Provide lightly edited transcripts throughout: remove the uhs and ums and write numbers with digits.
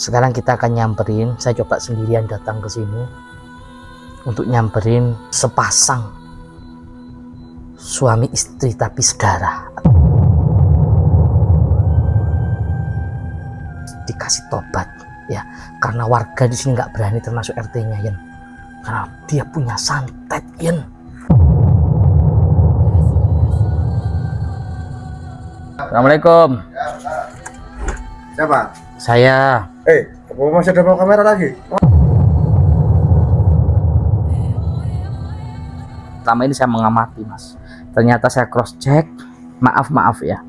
Sekarang kita akan nyamperin, saya coba sendirian datang ke sini untuk nyamperin sepasang suami istri tapi saudara. Dikasih tobat ya, karena warga di sini nggak berani, termasuk RT-nya Yen, karena dia punya santet Yen. Assalamualaikum. Siapa? Saya. Kamu masih ada bawa kamera lagi? Pertama ini saya mengamati Mas. Ternyata saya cross check. Maaf ya.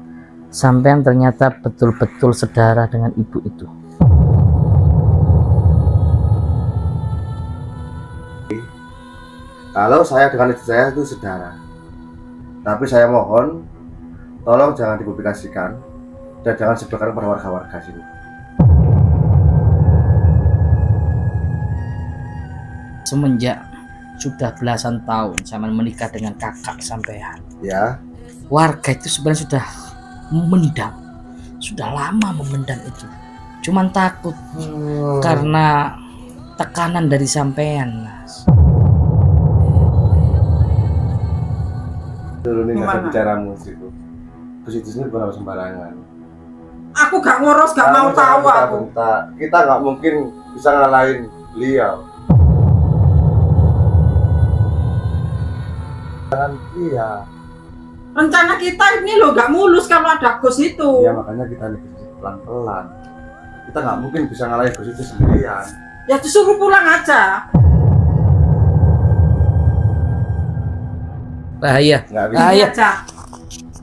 Sampean ternyata betul-betul saudara dengan ibu itu. Kalau saya dengan istri saya itu saudara. Tapi saya mohon, tolong jangan dipublikasikan dan jangan sebarkan kepada warga-warga sini. Semenjak sudah belasan tahun saya menikah dengan kakak sampean. Ya. Warga itu sebenarnya sudah memendam, sudah lama memendam itu. Cuman takut karena tekanan dari sampean, Mas. Dulu nih nggak bicaramu istriku. Terus itu sini bukan orang sembarangan. Aku gak ngoros, gak mau tahu aku. Kita nggak mungkin bisa ngalahin beliau. Jangan iya. Rencana kita ini loh gak mulus kalau ada Gus itu. Ya makanya kita negosiasi pelan-pelan. Kita nggak mungkin bisa ngalahin Gus itu sendirian. Ya disuruh pulang aja. Bahaya. Nggak bisa. Bahaya. Aja.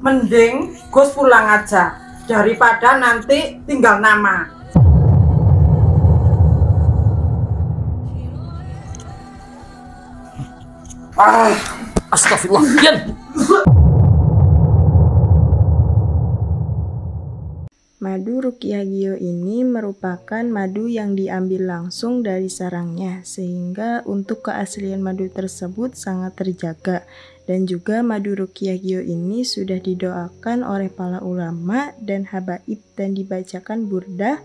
Mending Gus pulang aja daripada nanti tinggal nama. Astagfirullah. Yen. Madu Ruqyah Gio ini merupakan madu yang diambil langsung dari sarangnya, sehingga untuk keaslian madu tersebut sangat terjaga. Dan juga madu Ruqyah Gio ini sudah didoakan oleh para ulama dan habaib dan dibacakan burdah,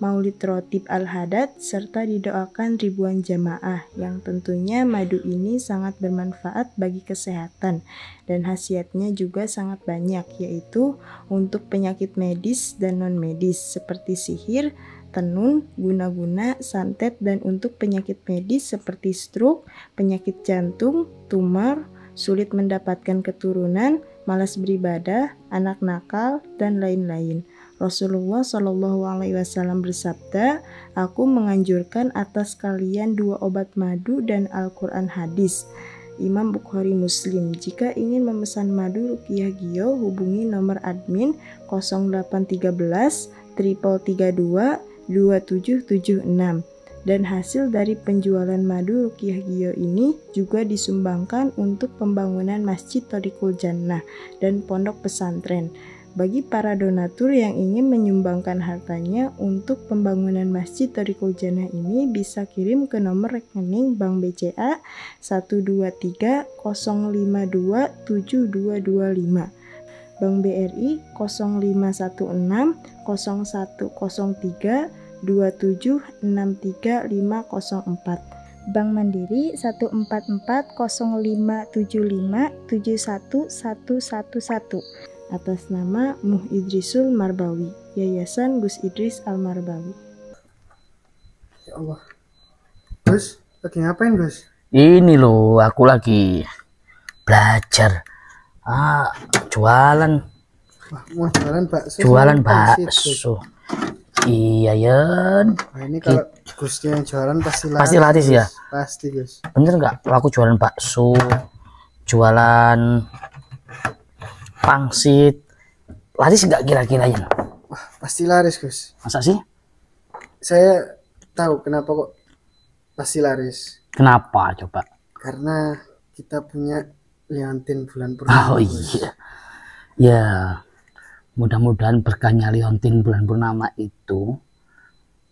maulid rotib al-hadad, serta didoakan ribuan jamaah, yang tentunya madu ini sangat bermanfaat bagi kesehatan dan khasiatnya juga sangat banyak, yaitu untuk penyakit medis dan non medis seperti sihir, tenun, guna-guna, santet, dan untuk penyakit medis seperti stroke, penyakit jantung, tumor, sulit mendapatkan keturunan, malas beribadah, anak nakal, dan lain-lain. Rasulullah Shallallahu Alaihi Wasallam bersabda, "Aku menganjurkan atas kalian 2 obat madu dan Al-Quran hadis." Imam Bukhari Muslim. Jika ingin memesan madu Ruqyah Gio, hubungi nomor admin 0813 332 2776. Dan hasil dari penjualan madu Ruqyah Gio ini juga disumbangkan untuk pembangunan Masjid Thariqul Jannah dan pondok pesantren. Bagi para donatur yang ingin menyumbangkan hartanya untuk pembangunan Masjid Thariqul Jannah ini bisa kirim ke nomor rekening Bank BCA 123 052 7225, Bank BRI 0516 0103 2763504, Bank Mandiri 1440575711111, atas nama Muh Idrisul Marbawi, Yayasan Gus Idris Al-Marbawi. Ya Allah. Gus, lagi ngapain Gus? Ini loh, aku lagi belajar. Jualan. Wah, mau jualan bakso. Jualan bakso. Iya Yen. Nah, ini kalau Gusnya yang jualan pasti laris. Pasti laris ya? Pasti Gus. Bener nggak? Kalau aku jualan bakso, jualan pangsit, laris nggak kira-kira Yen? Wah, pasti laris Gus. Masa sih? Saya tahu kenapa kok pasti laris. Kenapa coba? Karena kita punya liontin bulan purnama. Oh iya. Ya. Mudah-mudahan berkahnya liontin bulan purnama itu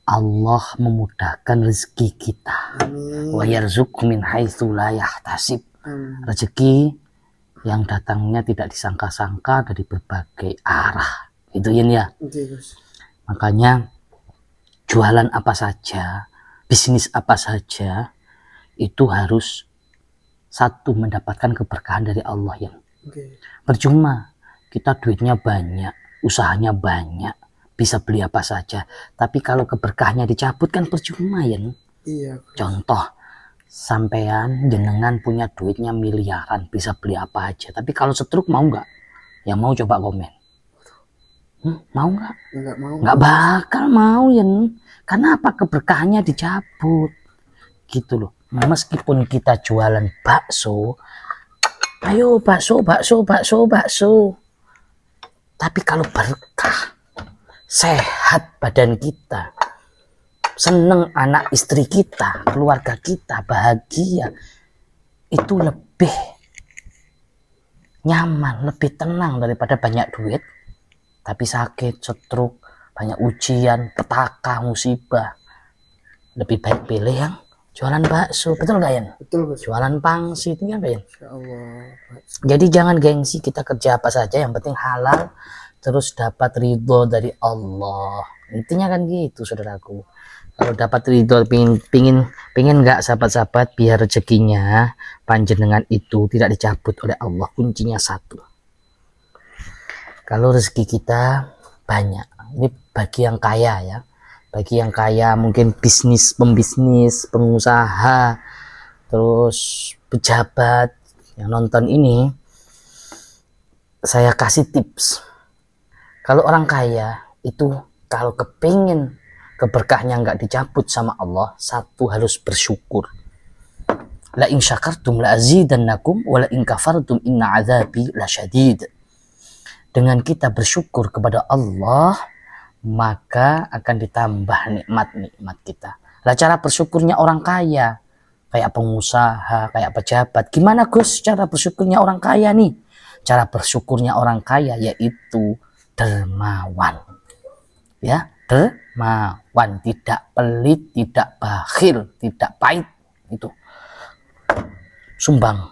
Allah memudahkan rezeki kita. Wa yarzuqhu min haitsu la yahtasib. Rezeki yang datangnya tidak disangka-sangka dari berbagai arah. Itu ya. Makanya jualan apa saja, bisnis apa saja, itu harus satu, mendapatkan keberkahan dari Allah ya. Percuma kita duitnya banyak, usahanya banyak, bisa beli apa saja, tapi kalau keberkahannya dicabut kan percuma ya. Iya. Contoh, sampean jenengan punya duitnya miliaran, bisa beli apa aja, tapi kalau setruk mau nggak? Yang mau coba komen. Mau nggak? Nggak mau. Nggak bakal mau ya. Karena apa? Keberkahannya dicabut. Gitu loh. Meskipun kita jualan bakso, ayo bakso, bakso, bakso, bakso. Tapi kalau berkah, sehat badan kita, seneng anak istri kita, keluarga kita, bahagia, itu lebih nyaman, lebih tenang daripada banyak duit tapi sakit, stroke, banyak ujian, petaka, musibah. Lebih baik pilih yang jualan bakso, betul gak Yan? Betul, Bos. Jualan pangsit, ya gak Yan? Insya Allah. Jadi jangan gengsi, kita kerja apa saja yang penting halal, terus dapat ridho dari Allah. Intinya kan gitu, saudaraku. Kalau dapat ridho, pingin nggak sahabat-sahabat, biar rezekinya panjenengan itu tidak dicabut oleh Allah. Kuncinya satu. Kalau rezeki kita banyak, ini bagi yang kaya ya. Bagi yang kaya mungkin pembisnis, pengusaha, terus pejabat yang nonton ini, saya kasih tips. Kalau orang kaya itu kalau kepingin keberkahnya nggak dicabut sama Allah, satu harus bersyukur. La in syakartum la azidannakum wa la in kafartum inna azabi lasyadid. Dengan kita bersyukur kepada Allah, maka akan ditambah nikmat-nikmat kita. Lah cara bersyukurnya orang kaya, kayak pengusaha, kayak pejabat. Gimana Gus cara bersyukurnya orang kaya nih? Cara bersyukurnya orang kaya yaitu dermawan. Ya, dermawan, tidak pelit, tidak bakhil, tidak pahit. Itu sumbang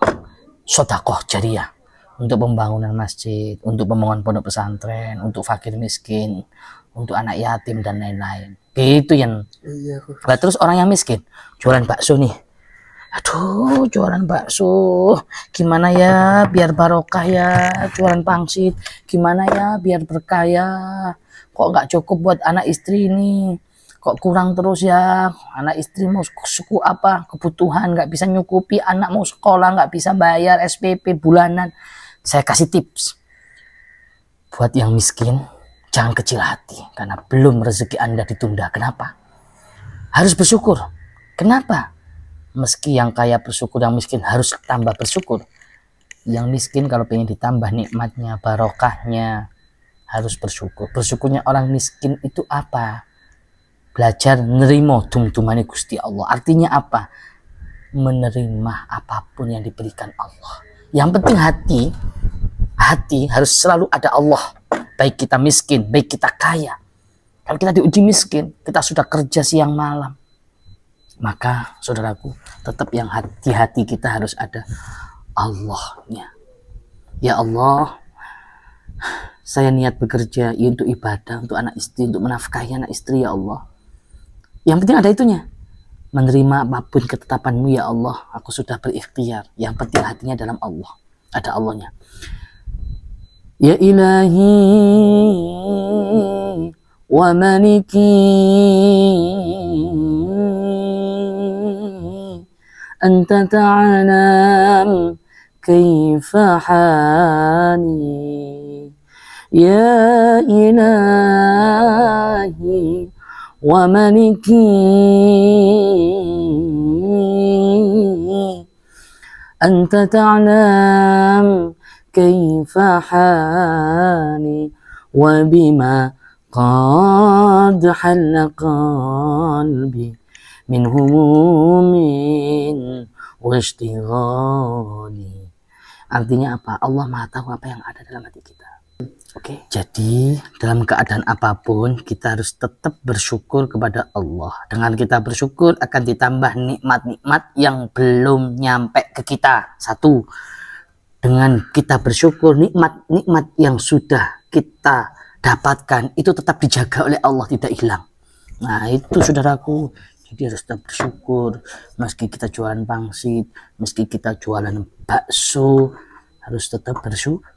sedekah jariah untuk pembangunan masjid, untuk pembangunan pondok pesantren, untuk fakir miskin, untuk anak yatim dan lain-lain. Gitu yang. Iya. Nah, terus orang yang miskin jualan bakso nih. Aduh, jualan bakso. Gimana ya biar barokah ya, jualan pangsit. Gimana ya biar berkah ya. Kok nggak cukup buat anak istri ini? Kok kurang terus ya? Anak istri mau suku apa? Kebutuhan nggak bisa nyukupi, anak mau sekolah nggak bisa bayar SPP bulanan. Saya kasih tips buat yang miskin, jangan kecil hati karena belum rezeki Anda ditunda. Kenapa? Harus bersyukur. Kenapa? Meski yang kaya bersyukur, yang miskin harus tambah bersyukur. Yang miskin kalau pengen ditambah nikmatnya, barokahnya, harus bersyukur. Bersyukurnya orang miskin itu apa? Belajar nerimo tumtumane Gusti Allah. Artinya apa? Menerima apapun yang diberikan Allah. Yang penting hati harus selalu ada Allah. Baik kita miskin, baik kita kaya. Kalau kita diuji miskin, kita sudah kerja siang malam, maka saudaraku, tetap yang hati kita harus ada Allahnya. Ya Allah, saya niat bekerja ya untuk ibadah, untuk anak istri, untuk menafkahi anak istri ya Allah. Yang penting ada itunya. Menerima apapun ketetapan-Mu ya Allah, aku sudah berikhtiar. Yang penting hatinya dalam Allah, ada Allahnya. Ya ilahi wa maliki anta ta'alam kaifa hani ya ilahi wa maliki anta ta'alam kaifa hani wa bima qad halla qalbi min humumin wa ishtighali. Artinya apa? Allah Maha tahu apa yang ada dalam hati kita. Oke, jadi dalam keadaan apapun kita harus tetap bersyukur kepada Allah. Dengan kita bersyukur akan ditambah nikmat-nikmat yang belum nyampe ke kita. Satu, dengan kita bersyukur nikmat-nikmat yang sudah kita dapatkan itu tetap dijaga oleh Allah, tidak hilang. Nah itu saudaraku, jadi harus tetap bersyukur. Meski kita jualan pangsit, meski kita jualan bakso, harus tetap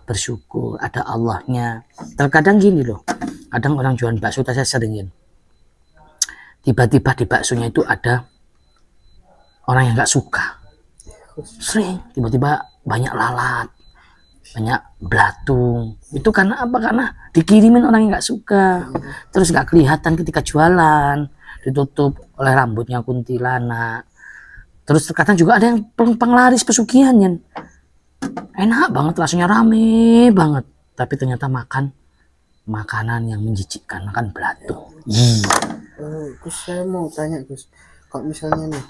bersyukur. Ada Allahnya. Terkadang gini loh, kadang orang jualan bakso, saya seringin, tiba-tiba di baksonya itu ada orang yang nggak suka. Sering tiba-tiba banyak lalat, banyak belatung. Itu karena apa? Karena dikirimin orang yang nggak suka, terus nggak kelihatan ketika jualan, ditutup oleh rambutnya kuntilanak. Terus terkadang juga ada yang penglaris pesugihan yang enak banget, rasanya rame banget, tapi ternyata makan makanan yang menjijikkan, makan belatung. Gus, saya mau tanya Gus, kalau misalnya nih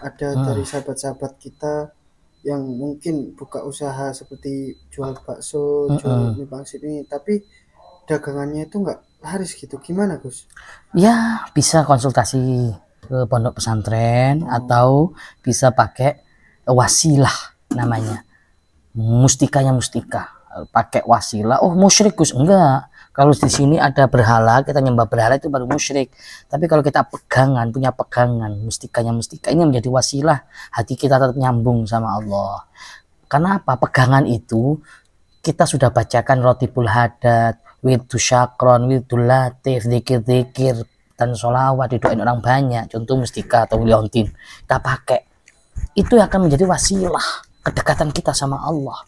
ada dari sahabat-sahabat kita yang mungkin buka usaha seperti jual bakso, jual mie pangsit ini, tapi dagangannya itu nggak laris gitu, gimana Gus? Ya bisa konsultasi ke pondok pesantren atau bisa pakai wasilah namanya, mustikanya mustika, pakai wasilah. Oh musyrik Gus? Enggak, kalau di sini ada berhala, kita nyembah berhala itu baru musyrik. Tapi kalau kita pegangan, punya pegangan mustikanya mustika, ini menjadi wasilah, hati kita tetap nyambung sama Allah. Karena apa? Pegangan itu kita sudah bacakan rotibul hadat, wirdu syakron, wirdu latif, zikir-zikir dan sholawat, didoain orang banyak, contoh mustika atau liontin, kita pakai itu akan menjadi wasilah kedekatan kita sama Allah.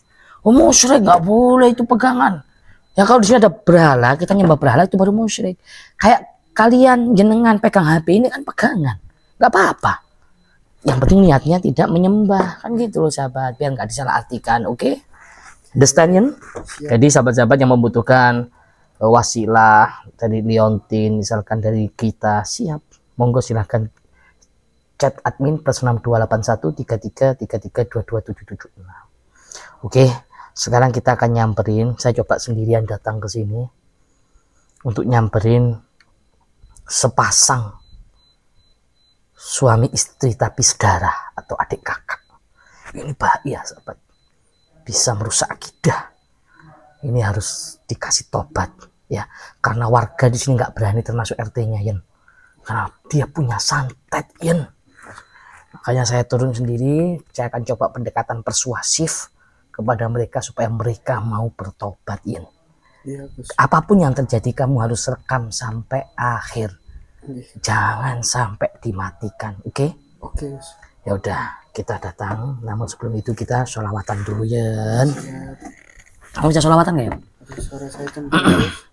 Oh musyrik nggak boleh itu pegangan. Ya kalau di sini ada berhala, kita nyembah berhala itu baru musyrik. Kayak kalian jenengan pegang HP ini kan pegangan, nggak apa-apa. Yang penting niatnya tidak menyembah, kan gitu loh sahabat, biar nggak disalahartikan. Oke? Understand? Jadi sahabat-sahabat yang membutuhkan wasilah dari liontin, misalkan dari kita, siap, monggo silahkan chat admin +6281 33332277. Oke, sekarang kita akan nyamperin. Saya coba sendirian datang ke sini untuk nyamperin sepasang suami istri tapi saudara atau adik kakak. Ini bahaya sahabat, bisa merusak akidah. Ini harus dikasih tobat ya, karena warga di sini nggak berani, termasuk RT-nya Yen, karena dia punya santet Yen. Makanya saya turun sendiri, saya akan coba pendekatan persuasif kepada mereka supaya mereka mau bertobat Yen. Iya, Gus. Apapun yang terjadi kamu harus rekam sampai akhir, jangan sampai dimatikan. Oke? Oke Gus. Ya udah, kita datang. Namun sebelum itu kita sholawatan dulu Yen. Kamu bisa sholawatan nggak ya? Suara saya cemburu Gus.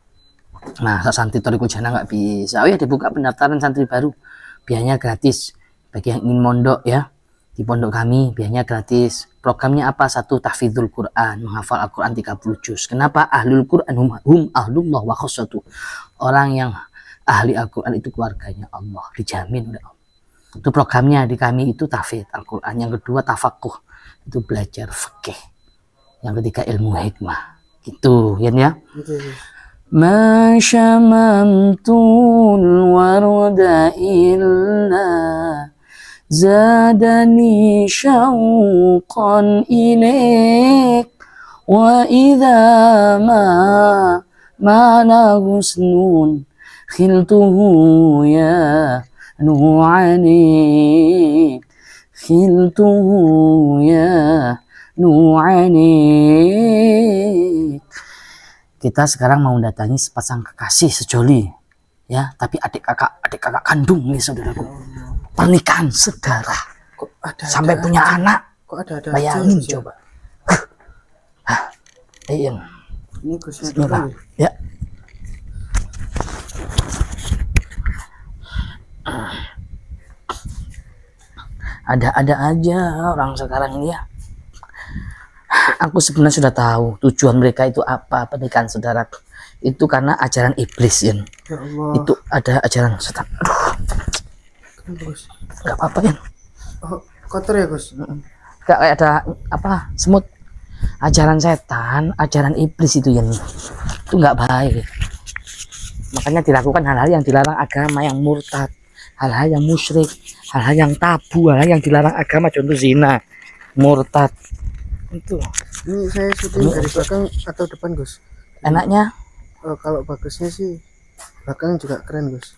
Nah, santri Thoriqul Jannah nggak bisa. Oh ya, dibuka pendaftaran santri baru, biayanya gratis bagi yang ingin mondok ya. Di pondok kami biayanya gratis. Programnya apa? 1, tahfidzul Quran, menghafal Al-Quran 30 juz. Kenapa? Ahlul Quran hum ahlullah wa khassatuh. Orang yang ahli Al-Quran itu keluarganya Allah, dijamin oleh Allah. Itu programnya di kami, itu tahfidz Al-Quran. Yang kedua tafakuh, itu belajar fikih. Yang ketiga ilmu hikmah. Gitu ya. Ma syamamtul warda illa zadani syauqan ilaik wa idha mana husnun khiltuhu ya nu'anik khiltuhu ya nu'anik. Kita sekarang mau mendatangi sepasang kekasih sejoli ya, tapi adik kakak kandung nih saudaraku. Pernikahan saudara. Kok ada sampai punya anak. Kok ada bayangin aja, coba. Iya. Ini Gusnya Bismillah. dulu Ya. Ada aja orang sekarang ini ya. Aku sebenarnya sudah tahu tujuan mereka itu apa, pernikahan saudara. Itu karena ajaran iblis ya. Ya Allah. Itu ada ajaran setan. Aduh. Kenapa Gus? Gak apa-apa ya. Oh, kotor ya Gus? Gak kayak ada apa semut. Ajaran setan, ajaran iblis itu yang itu nggak baik. Makanya dilakukan hal-hal yang dilarang agama, yang murtad, hal-hal yang musyrik, hal-hal yang tabu, hal-hal yang dilarang agama, contoh zina, murtad. Itu. Ini saya syuting dari belakang atau depan Gus? Enaknya Kalau bagusnya sih belakang juga keren Gus.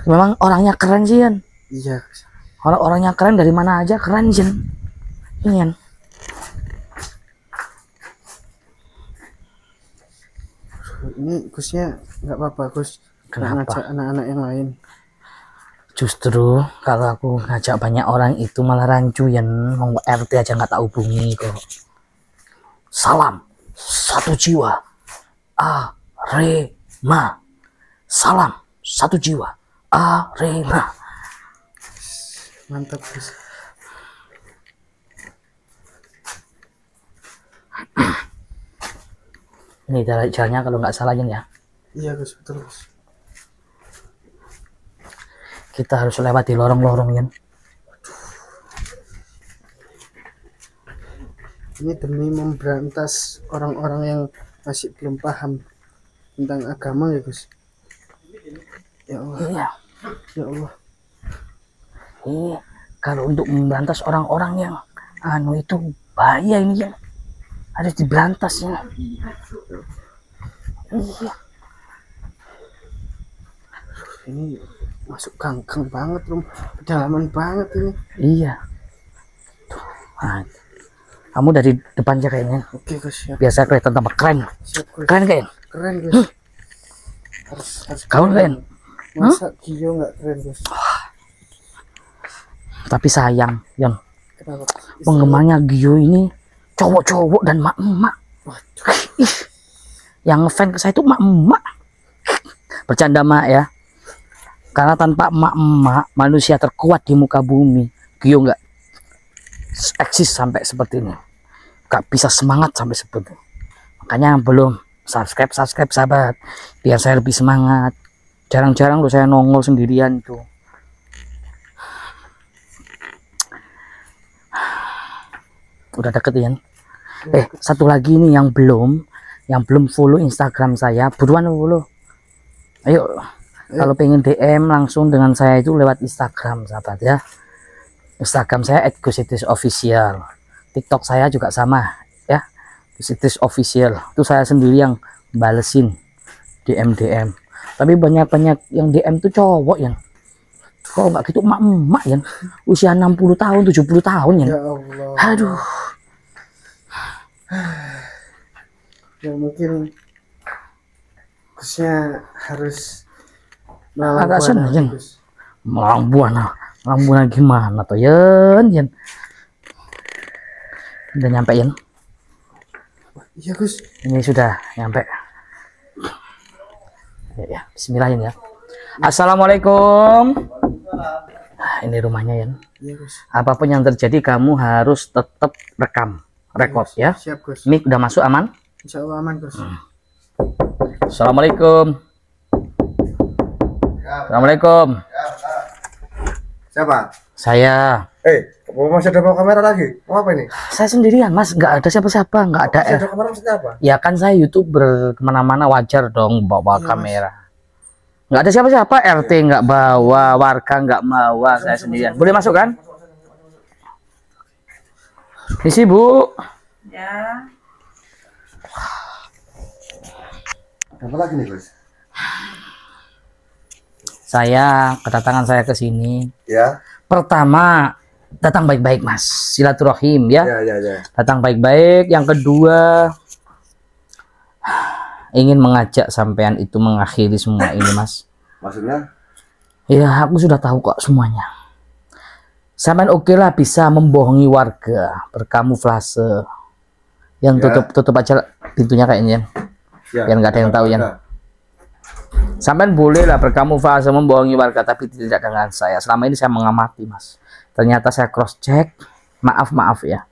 Memang orangnya keren sih Yan. Iya Gus. Orang-orangnya keren dari mana aja keren Jen. Ini Yan. Ini Gusnya nggak apa-apa Gus. Kenapa? Ngajak anak-anak yang lain. Justru kalau aku ngajak banyak orang itu malah rancu Yan. Mau RT aja nggak tak hubungi kok. Salam satu jiwa Arema. Salam satu jiwa Arema. Mantap Gus. Ini jalannya kalau nggak salah Yan ya. Iya Gus, betul Gus. Kita harus lewati lorong-lorong Yan. Ini demi memberantas orang-orang yang masih belum paham tentang agama ya Gus. Ya Allah, Iya. ya Allah. Ini kalau untuk memberantas orang-orang yang itu bahaya ini ya. Harus diberantas ya. Iya. Ini masuk gang-gang banget Rum. Pedalaman banget ini. Iya. Tuh, kamu dari depan aja kayaknya. Oke Gus, siap. Biasa kelihatan tambah keren. Siap Gus. Keren kayaknya. Keren Gus. Harus Kau keren. Masa Gio nggak keren Gus? Tapi sayang, Yan. Kenapa? Penggemarnya Gio ini cowok-cowok dan mak-mak. Waduh. Ih, yang ngefans ke saya itu mak-mak. Bercanda mak ya. Karena tanpa mak-mak manusia terkuat di muka bumi. Gio nggak eksis sampai seperti ini. Nggak bisa semangat sampai seperti ini. Makanya belum subscribe sahabat. Biar saya lebih semangat. Jarang-jarang loh saya nongol sendirian tuh. Udah deket ya. Satu lagi nih yang belum follow Instagram saya, buruan follow. Ayo. Kalau pengen DM langsung dengan saya itu lewat Instagram sahabat ya. Instagram saya @gusitisofficial. TikTok saya juga sama ya. Gusitisofficial. Itu saya sendiri yang balesin DM. Tapi banyak yang DM tuh cowok ya. Kalau nggak gitu emak-emak ya. Usia 60 tahun, 70 tahun ya. Ya Allah. Aduh. Ya mungkin Gusnya harus melawan Agak buana, seneng, Jen. Gus. Melawan buana gimana tuh Yan. Udah nyampe Yan. Iya Gus. Ini sudah nyampe. Ya, bismillah Yan ya. Assalamualaikum. Ini rumahnya Yan. Iya Gus. Apapun yang terjadi kamu harus tetap rekod ya. Siap Gus. Mic udah masuk aman? Insya Allah aman Gus. Assalamualaikum. Assalamualaikum. Siapa? Saya Masih ada bawa kamera lagi? Mau apa ini? Saya sendirian Mas, nggak ada siapa-siapa, nggak ada. Masih ada kamera maksudnya apa? Ya kan saya YouTuber, kemana-mana wajar dong bawa kamera. Nggak ada siapa-siapa, RT nggak bawa, warga nggak bawa, saya sendirian. Boleh masuk kan? Isi Bu. Ya. Apa lagi nih Gus? Kedatangan saya ke sini. Ya. Pertama, datang baik-baik Mas, silaturahim ya. Ya. Datang baik-baik. Yang kedua, ingin mengajak sampean itu mengakhiri semua ini Mas. Maksudnya? Ya aku sudah tahu kok semuanya. Sampean oke lah bisa membohongi warga, berkamuflase. Yang tutup aja pintunya kayaknya. Ya. Biar nggak ada yang tahu ya. Sampean boleh lah berkamuflase membohongi warga, tapi tidak dengan saya. Selama ini saya mengamati Mas. Ternyata saya cross check. Maaf ya.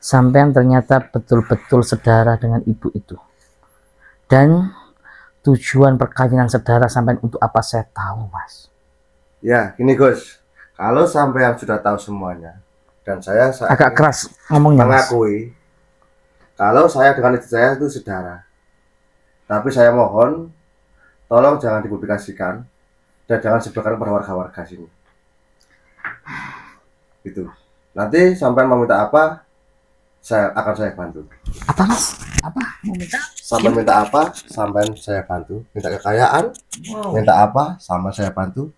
Sampean ternyata betul-betul saudara dengan ibu itu. Dan tujuan perkawinan saudara sampean untuk apa saya tahu Mas. Ya, gini Gus. Kalau sampai yang sudah tahu semuanya dan saya Agak keras ngomongnya Mas. mengakui kalau saya dengan istri saya itu saudara. Tapi saya mohon tolong jangan dipublikasikan dan jangan sebarkan kepada warga-warga sini. Gitu. Nanti sampai mau minta apa, saya bantu. Apa Mas? Apa? Mau minta? Sampai minta apa, sampai saya bantu. Minta kekayaan, minta apa, sama saya bantu.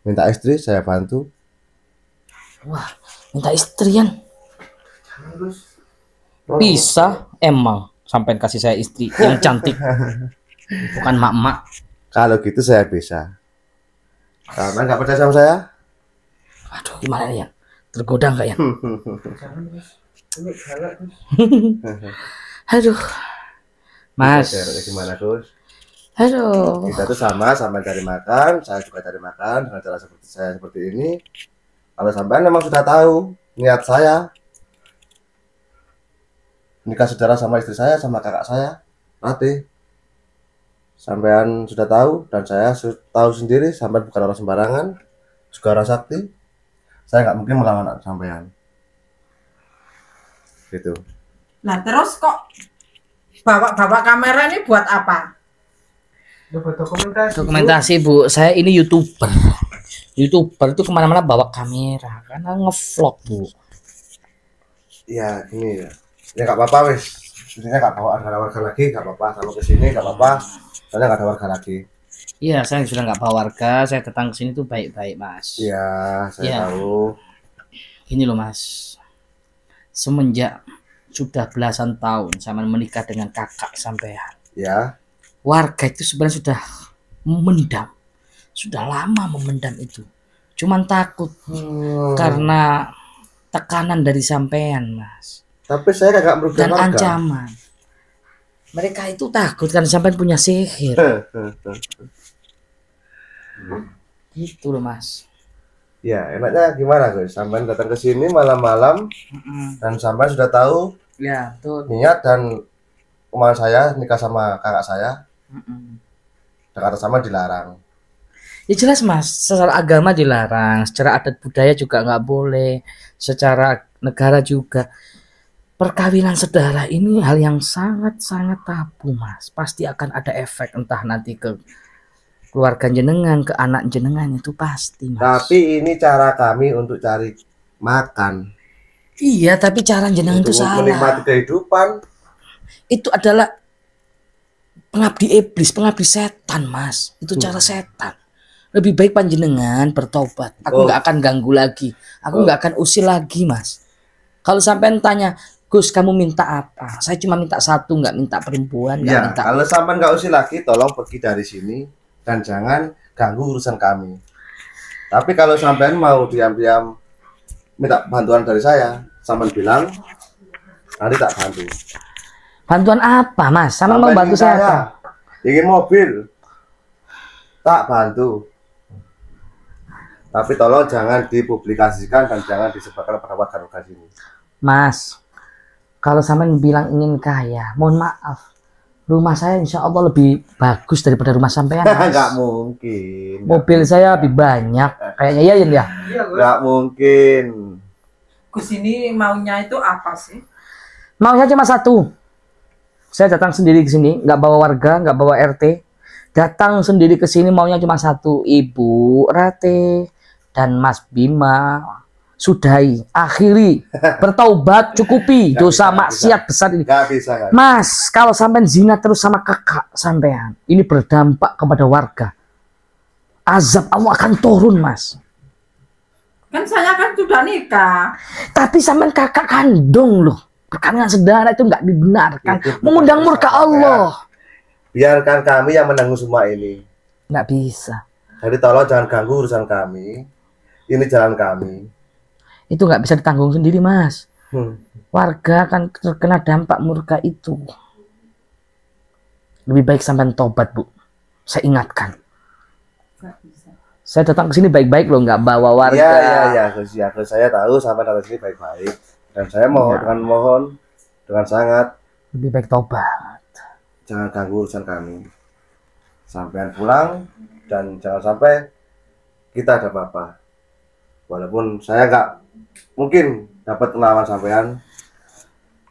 Minta istri, saya bantu. Wah, minta istrian. Bisa emang sampai kasih saya istri yang cantik. Bukan mak-mak. Kalau gitu saya bisa. Karena nggak percaya sama saya? Aduh, gimana ya? Tergoda nggak ya? Ini galak Gus. Aduh, Mas. Gimana Gus? Aduh. Kita tuh sama cari makan, saya juga cari makan dengan cara seperti saya seperti ini. Kalau sampean memang sudah tahu niat saya nikah saudara sama istri saya sama kakak saya, Rati. Sampean sudah tahu dan saya tahu sendiri sampean bukan orang sembarangan, Sugara Sakti. Saya nggak mungkin melawan sampean. Gitu. Nah terus kok bawa kamera ini buat apa? Buat dokumentasi. Dokumentasi Bu, saya ini YouTuber. YouTuber itu kemana-mana bawa kamera karena ngevlog Bu. Ya gini ya. Ya nggak apa-apa wis. Intinya nggak bawa ada warga lagi, nggak apa-apa. Kalau kesini nggak apa-apa. Soalnya nggak ada warga lagi. Iya, saya sudah nggak bawa warga. Saya datang ke sini tuh baik-baik Mas. Iya, saya Iya. tahu. Gini loh Mas, semenjak sudah belasan tahun saya menikah dengan kakak sampean, Ya. warga itu sebenarnya sudah memendam, sudah lama memendam itu. Cuman takut karena tekanan dari sampean Mas. Tapi saya nggak merugikan Dan warga. ancaman. Mereka itu takut karena sampean punya sihir. Gitu loh Mas. Ya, enaknya gimana guys? Sampai datang ke sini malam-malam dan sampai sudah tahu Ya, betul. niat dan kemauan saya nikah sama kakak saya. Jakarta sama dilarang. Ya jelas Mas, secara agama dilarang, secara adat budaya juga nggak boleh, secara negara juga. Perkawinan saudara ini hal yang sangat-sangat tabu Mas. Pasti akan ada efek entah nanti ke keluarga jenengan, ke anak jenengan, itu pasti Mas. Tapi ini cara kami untuk cari makan. Iya, tapi cara jenengan itu Untuk salah. menikmati kehidupan. Itu adalah pengabdi iblis, pengabdi setan Mas. Itu cara setan. Lebih baik panjenengan bertobat. Aku nggak akan ganggu lagi. Aku nggak akan usir lagi Mas. Kalau sampai tanya, Gus kamu minta apa? Saya cuma minta satu, nggak minta perempuan, nggak Ya, minta. kalau sampai nggak usir lagi, tolong pergi dari sini dan jangan ganggu urusan kami. Tapi kalau sampean mau diam-diam minta bantuan dari saya, sampean bilang nanti tak bantu. Bantuan apa Mas? Sama mau Sampean bantu ingin saya kaya, apa? ingin mobil, tak bantu. Tapi tolong jangan dipublikasikan dan jangan disebarkan pada warga sini. Mas, kalau sampean bilang ingin kaya, mohon maaf. Rumah saya insya Allah lebih bagus daripada rumah sampean Mas. Nggak mungkin. Mobil saya lebih banyak. Kayaknya iya ya. Nggak mungkin. Gus ini maunya itu apa sih? Maunya cuma satu. Saya datang sendiri ke sini, nggak bawa warga, nggak bawa RT. Datang sendiri ke sini maunya cuma satu, Ibu Rate dan Mas Bima. Sudahi, akhiri, bertaubat, cukupi dosa maksiat besar ini. Nggak bisa. Mas, kalau sampean zina terus sama kakak sampean, ini berdampak kepada warga. Azab Allah akan turun, Mas. Kan saya kan sudah nikah. Tapi sampean kakak kandung loh. Perkawinan saudara itu nggak dibenarkan. Itu Mengundang bukan murka dosa, Allah. Biarkan kami yang menanggung semua ini. Nggak bisa. Jadi tolong jangan ganggu urusan kami. Ini jalan kami. Itu nggak bisa ditanggung sendiri, Mas. Warga akan terkena dampak murka itu. Lebih baik sampean tobat, Bu. Saya ingatkan. Saya datang ke sini baik-baik loh, nggak bawa warga. Ya, Gus, saya tahu sampai datang sini baik-baik. Dan saya mohon dengan sangat Lebih baik tobat. jangan ganggu urusan kami. Sampean pulang dan jangan sampai kita ada apa-apa. Walaupun saya nggak mungkin dapat melawan sampean,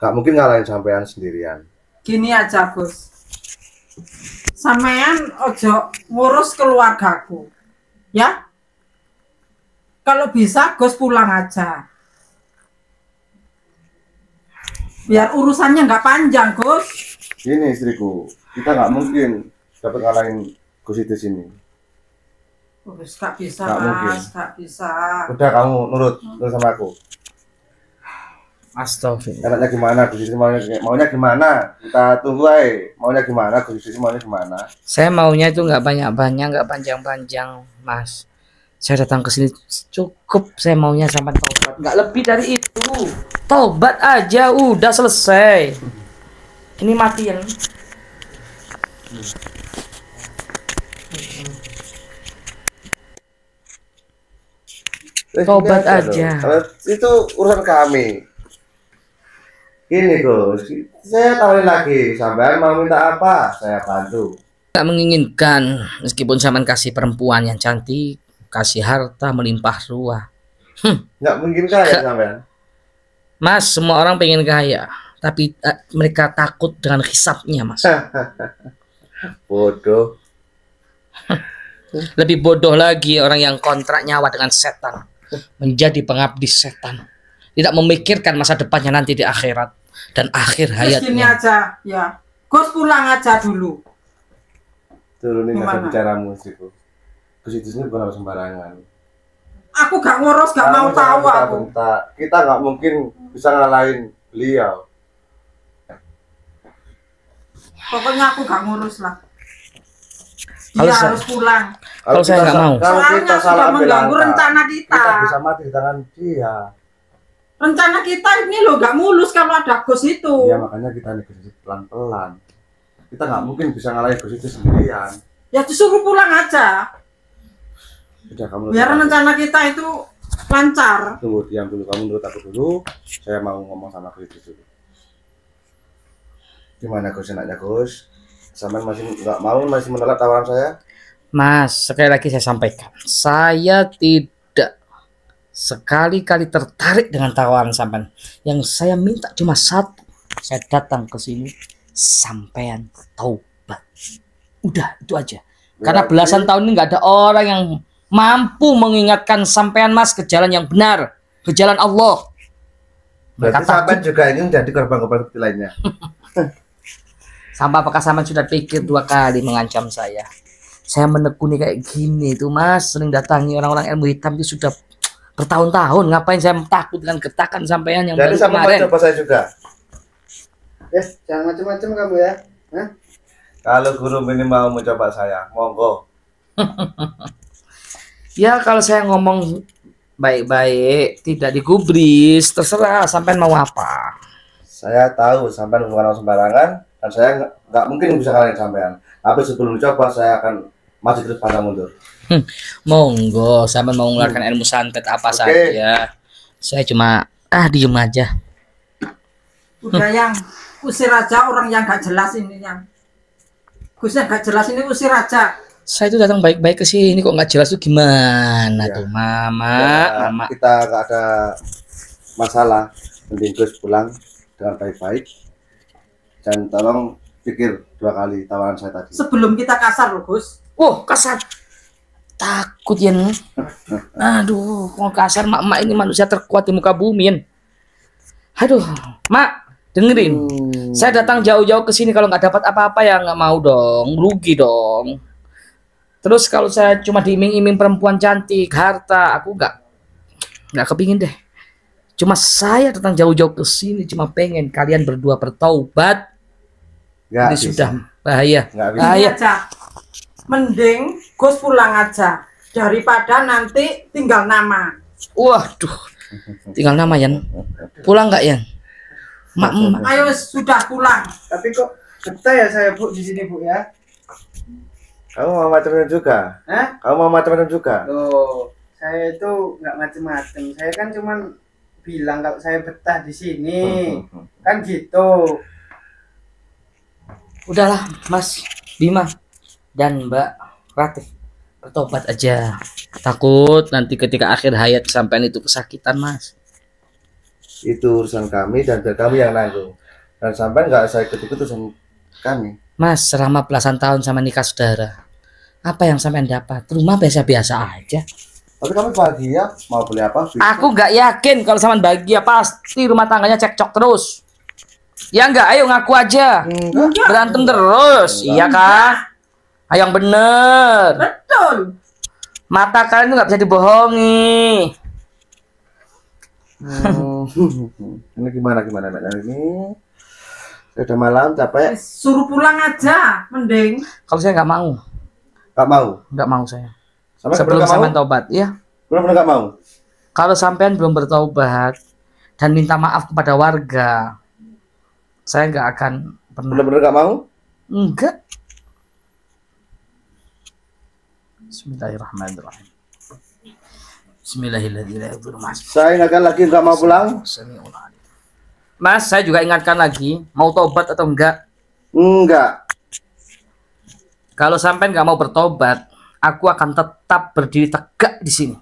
nggak mungkin ngalahin sampean sendirian. Gini aja Gus. Sampean ojo ngurus keluargaku. Ya? Kalau bisa Gus pulang aja. Biar urusannya nggak panjang, Gus. Ini istriku, kita nggak mungkin dapat ngalahin Gus di sini. Gus, nggak bisa, Nggak mungkin. Mas, nggak bisa. Udah kamu nurut sama aku. Astagfirullah. Enaknya gimana Gus Iti maunya gimana? Kita tunggu aja. Maunya gimana Gus Iti maunya gimana? Saya maunya itu nggak banyak-banyak, nggak panjang-panjang, Mas. Saya datang ke sini cukup, saya maunya sampai tobat, nggak lebih dari itu. Tobat aja, udah selesai. Ini matiin. Tobat Gini aja. loh. Kalau itu urusan kami. Ini Gus, saya tawarin lagi. Sampean mau minta apa? Saya bantu. Nggak menginginkan, meskipun sampean kasih perempuan yang cantik, kasih harta melimpah ruah. Nggak mungkin kaya sampean. Mas, semua orang pengen kaya, tapi mereka takut dengan hisapnya, Mas. Bodoh. Lebih bodoh lagi orang yang kontrak nyawa dengan setan, menjadi pengabdi setan, tidak memikirkan masa depannya nanti di akhirat dan akhir Gus, gini hayatnya. aja, ya. Gus pulang aja dulu. Turunin aja Gimana? bicaramu istriku. Gus Iti ini bukan orang sembarangan. Aku gak ngurus, gak mau Kamu tahu jangan aku. bentak-bentak. Kita nggak mungkin bisa ngalahin beliau. Pokoknya aku gak ngurus lah. Kalau Dia saya- harus pulang. Kalau saya nggak mau. Kalau Soalnya kita sudah salah ambil mengganggu langkah, rencana kita. kita bisa mati di tangan dia. Rencana kita ini loh gak mulus kalau ada Gus itu. Ya makanya kita negosiasi pelan-pelan. Kita nggak mungkin bisa ngalahin Gus itu sendirian. Ya disuruh pulang aja. Udah kamu Biar nurut aku. rencana kita itu lancar. Tunggu, diam dulu. Kamu menurut aku dulu. Saya mau ngomong sama Gus itu dulu. Gimana Gus enaknya Gus? Sampean masih nggak mau, masih menolak tawaran saya? Mas, sekali lagi saya sampaikan, saya tidak sekali-kali tertarik dengan tawaran sampean. Yang saya minta cuma satu, saya datang ke sini, sampean taubat. Udah, itu aja. Karena Berarti- belasan tahun ini nggak ada orang yang mampu mengingatkan sampean, Mas, ke jalan yang benar, ke jalan Allah. Mereka Berarti sampean takut. juga ingin jadi korban-korban seperti lainnya. Sampai apakah sampean sudah pikir 2 kali mengancam saya? Saya menekuni kayak gini itu, Mas, sering datangi orang-orang ilmu hitam itu sudah bertahun-tahun. Ngapain saya takut dengan getakan sampean yang Jadi baru sama kemarin? coba saya juga. Yes, jangan macam-macam kamu ya. Hah? Kalau guru ini mau mencoba saya, monggo. Ya kalau saya ngomong baik-baik, tidak digubris, terserah sampean mau apa. Saya tahu sampean bukan orang sembarangan dan saya nggak mungkin bisa kalian sampean. Tapi sebelum dicoba saya akan maju terus pantang mundur. Monggo, sampean mau mengeluarkan ilmu santet apa Oke. saja. Saya cuma diem aja. Udah yang usir aja orang yang gak jelas ini yang. Gus yang gak jelas ini usir aja. Saya itu datang baik-baik ke sini kok nggak jelas tuh gimana Ya. tuh, Mama, Ya, Mama. kita nggak ada masalah. Mending Gus pulang dengan baik-baik. Dan tolong pikir 2 kali tawaran saya tadi. Sebelum kita kasar loh Gus. Kasar. Takut ya. Aduh, kalau kasar mak ini manusia terkuat di muka bumi. Yen. Aduh, Mak, dengerin. Saya datang jauh-jauh ke sini kalau nggak dapat apa-apa ya nggak mau dong, rugi dong. Terus kalau saya cuma diiming-iming perempuan cantik, harta, aku nggak kepingin deh. Cuma saya datang jauh-jauh ke sini cuma pengen kalian berdua bertaubat. Nggak Ini bisa. sudah bahaya. Nggak bisa. Ini Bahaya. aja. Mending Gus pulang aja daripada nanti tinggal nama. Waduh, tinggal nama Yan. Pulang nggak Yan? Mak, Ayo sudah pulang. Tapi kok betah ya saya Bu di sini Bu ya? Kamu mau macam-macam juga? Hah? Kamu mau macam-macam juga? Loh, saya itu nggak macem-macem. Saya kan cuman bilang kalau saya betah di sini. Kan gitu. udahlah Mas Bima dan Mbak Ratih bertobat aja. Takut nanti ketika akhir hayat sampean itu kesakitan, Mas. Itu urusan kami dan biar kami yang nanggung. Dan sampai nggak saya ikut-ikut urusan kami. Mas, selama belasan tahun sama nikah saudara, apa yang sampean dapat? Rumah biasa-biasa aja. Tapi kami bahagia, mau beli apa? Bisa. Aku nggak yakin kalau sampean bahagia, pasti rumah tangganya cekcok terus. Ya enggak, ayo ngaku aja. Enggak. Berantem terus, iya kan? Ayo yang bener. Betul. Mata kalian tuh nggak bisa dibohongi. Ini gimana Mbak ini? Sudah malam capek. Suruh pulang aja, mending. Kalau saya nggak mau, Nggak mau. saya. Sampai Sebelum nggak mau? sampean tobat, ya. Benar-benar nggak mau. Kalau sampean belum bertobat dan minta maaf kepada warga, saya nggak akan pernah. Benar-benar nggak mau. Enggak. Bismillahirrahmanirrahim. Bismillahirrahmanirrahim. Saya ingatkan lagi nggak mau pulang. Mas, saya juga ingatkan lagi, mau tobat atau enggak? Enggak. Kalau sampai nggak mau bertobat, aku akan tetap berdiri tegak di sini.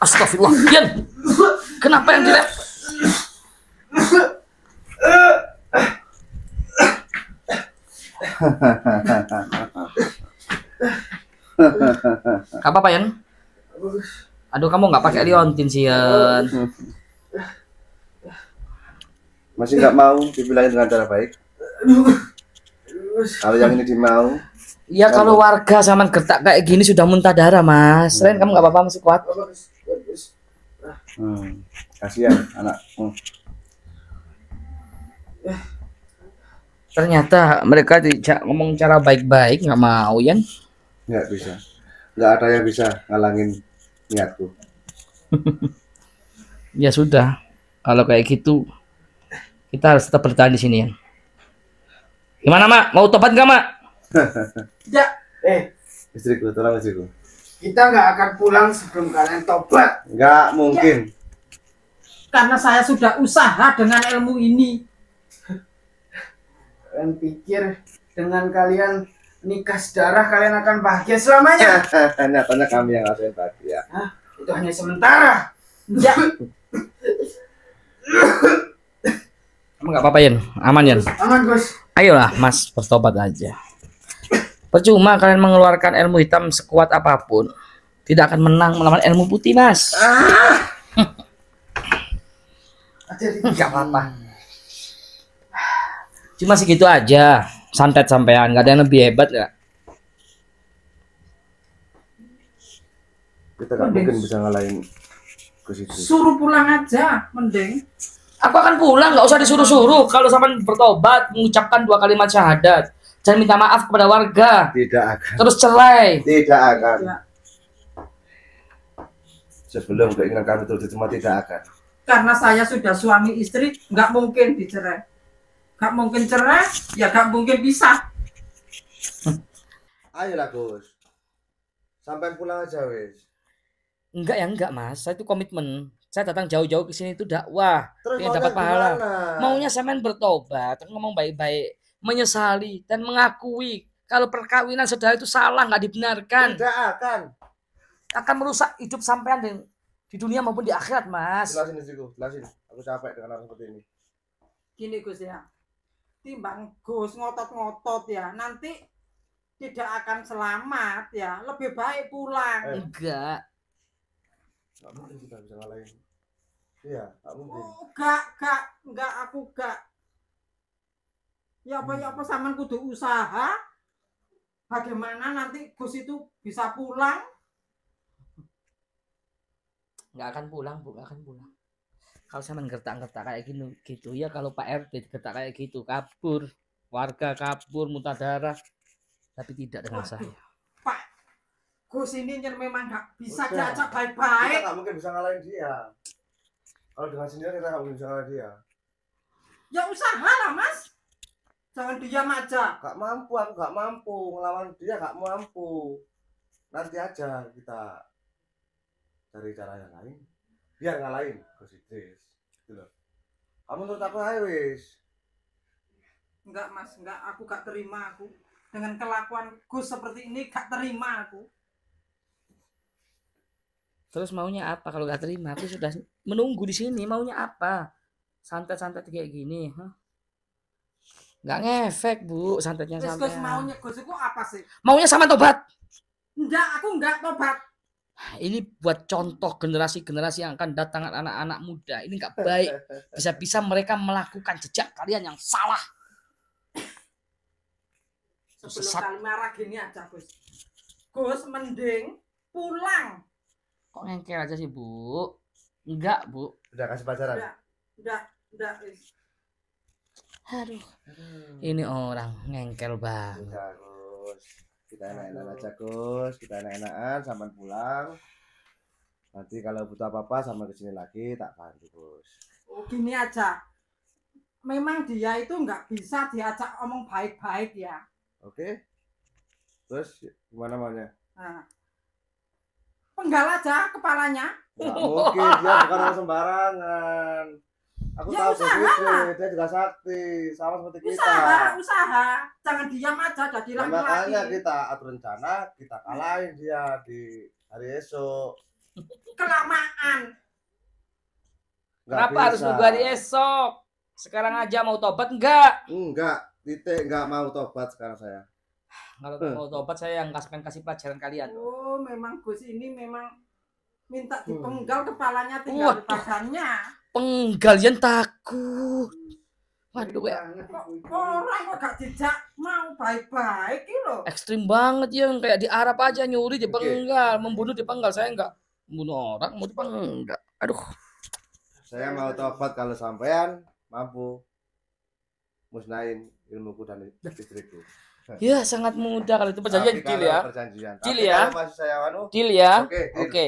Astagfirullah, Yan. Kenapa yang dilem? Apa Yan? Aduh, kamu nggak pakai liontin sih, Yan. Masih nggak mau dibilangin dengan cara baik. Kalau yang ini dimau. Ya kalau warga sama gertak kayak gini sudah muntah darah, Mas. Selain kamu nggak apa-apa, masih kuat. Kasihan anak. Ternyata mereka tidak ngomong cara baik-baik, nggak mau, Yan. Nggak bisa. Nggak ada yang bisa ngalangin niatku. Ya sudah, kalau kayak gitu kita harus tetap bertahan di sini, Yan. Gimana, Mak? Mau tobat nggak, Mak? Ya, Istriku, tolong istriku. kita nggak akan pulang sebelum kalian tobat. Nggak mungkin. Karena saya sudah usaha dengan ilmu ini. Kalian pikir dengan kalian nikah sedarah kalian akan bahagia selamanya? Nyatanya kami yang ngerasain bahagia. Hah? Itu hanya sementara. Ya, Kamu nggak apa-apa, Yan? Aman, Yan? Aman, Gus. Ayolah, Mas, bertobat aja. Percuma kalian mengeluarkan ilmu hitam sekuat apapun, tidak akan menang melawan ilmu putih, Mas. Nggak apa-apa. Cuma segitu aja, santet sampean, nggak ada yang lebih hebat nggak? Kita nggak mungkin bisa ngalahin Gus itu. suruh pulang aja, mending. Aku akan pulang, nggak usah disuruh-suruh. Kalau sampean bertobat, mengucapkan 2 kalimat syahadat, dan minta maaf kepada warga, Tidak akan. terus cerai. Tidak akan. Ya. Sebelum keinginan kami terwujud tidak akan. Karena saya sudah suami istri, nggak mungkin dicerai. Nggak mungkin cerai, ya nggak mungkin pisah. Ayolah Gus. Sampai pulang aja wes. Enggak ya, enggak, Mas. Saya itu komitmen. Saya datang jauh-jauh ke sini itu dakwah. Terus Pengen maunya dapat pahala. gimana? Maunya sampean bertobat, ngomong baik-baik, menyesali dan mengakui kalau perkawinan saudara itu salah, nggak dibenarkan, Tidak akan. akan merusak hidup sampean di dunia maupun di akhirat, Mas. Jelasin istriku, jelasin. Aku capek dengan orang seperti ini. Gini Gus ya, timbang Gus ngotot-ngotot ya, nanti tidak akan selamat ya. Lebih baik pulang. Enggak. Nggak mungkin kita bisa ngalahin. Iya, nggak mungkin. Oh, enggak, aku enggak. Ya apa sampean kudu usaha. Bagaimana nanti Gus itu bisa pulang? Nggak akan pulang, Bu, nggak akan pulang. Kalau saya gertak-gertak kayak gitu ya, kalau Pak RT gertak kayak gitu, kabur, warga kabur, muntah darah, tapi tidak dengan saya. Pak, Gus ini memang nggak bisa Udah. diajak Kita baik-baik. nggak mungkin bisa ngalahin dia. Kalau dengan sendiri kita nggak mungkin bisa ngalahin dia. Ya usaha lah Mas. Jangan diam aja. Nggak mampu, aku nggak mampu ngelawan dia, nggak mampu. Nanti aja kita cari cara yang lain. Biar ngalahin Gus Idris. Gitu loh. Kamu menurut aku ayo wis. Enggak Mas, enggak, aku gak terima aku. Dengan kelakuan Gus seperti ini gak terima aku. Terus maunya apa kalau nggak terima? Aku sudah menunggu di sini. Maunya apa? Santet-santet kayak gini, nggak ngefek, Bu, santetnya Gus sampai. maunya Gus itu apa sih? Maunya sama tobat. Enggak, aku enggak tobat. Ini buat contoh generasi-generasi yang akan datang, anak-anak muda. Ini nggak baik. Bisa-bisa mereka melakukan jejak kalian yang salah. Sebelum Sesat. kali marah gini aja Gus. Gus mending pulang. Kok ngengkel aja sih, Bu? Enggak, Bu. Udah kasih pacaran. Udah. Aduh. Ini orang ngengkel banget. Udah, Gus. Kita enak-enak aja, Gus. Kita enak-enakan sampai pulang. Nanti kalau butuh apa-apa sama kesini lagi tak bantu, Gus. Oh, gini aja. Memang dia itu nggak bisa diajak omong baik-baik ya. Oke? Terus gimana maunya? Nah, penggal aja kepalanya. Nggak mungkin, dia bukan orang sembarangan. Aku Ya, tahu usaha Gus, lah. dia juga sakti, sama seperti kita. Usaha. Jangan diam aja jadi Nah, makanya laki-laki. kita atur rencana, kita kalahin dia di hari esok. Kelamaan. Nggak Kenapa harus bisa. nunggu hari esok? Sekarang aja mau tobat enggak? Enggak, titik nggak mau tobat sekarang saya. Kalau mau tobat saya yang kasih pelajaran kalian. Oh, memang Gus ini memang minta dipenggal kepalanya tinggal di Waduh. badannya. Penggalian takut. Waduh, ya. Orang kok gak dijak mau baik-baik gitu loh. Ekstrim banget ya, kayak di Arab aja nyuri dipenggal, membunuh dipenggal. Saya enggak membunuh orang, mau dipenggal. Aduh. Saya mau tobat kalau sampean mampu musnahin ilmuku dan istriku. Ya, sangat mudah kalau itu perjanjian Tapi deal kalau ya. perjanjian. Deal Tapi ya. kalau masih saya Deal ya. Oke, deal. Oke.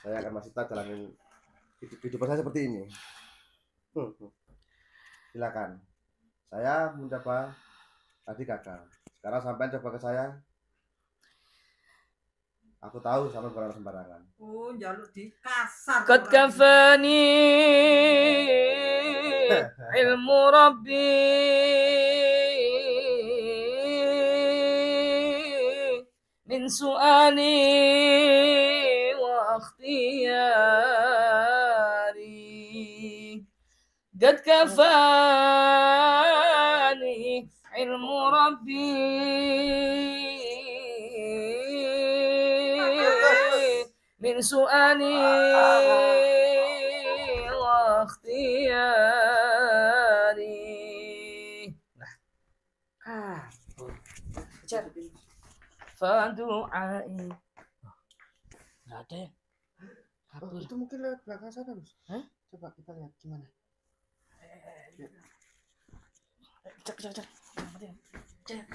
Saya akan masih tetap jalanin kehidupan saya seperti ini. Silakan. Saya mencoba tadi gagal. Sekarang sampean coba ke saya. Aku tahu sama bukan orang sembarangan. Oh, jaluk di kasar. Qad kafani ilmu Rabbi min su'ali wa ikhtiyari. Qad kafani ilmu Rabbi min su'ali wa ikhtiyari. Nah. Fadu'ai. Enggak ada ya? Oh, itu mungkin lewat belakang sana, Gus. Hah? Coba kita lihat gimana. Cek. Cek.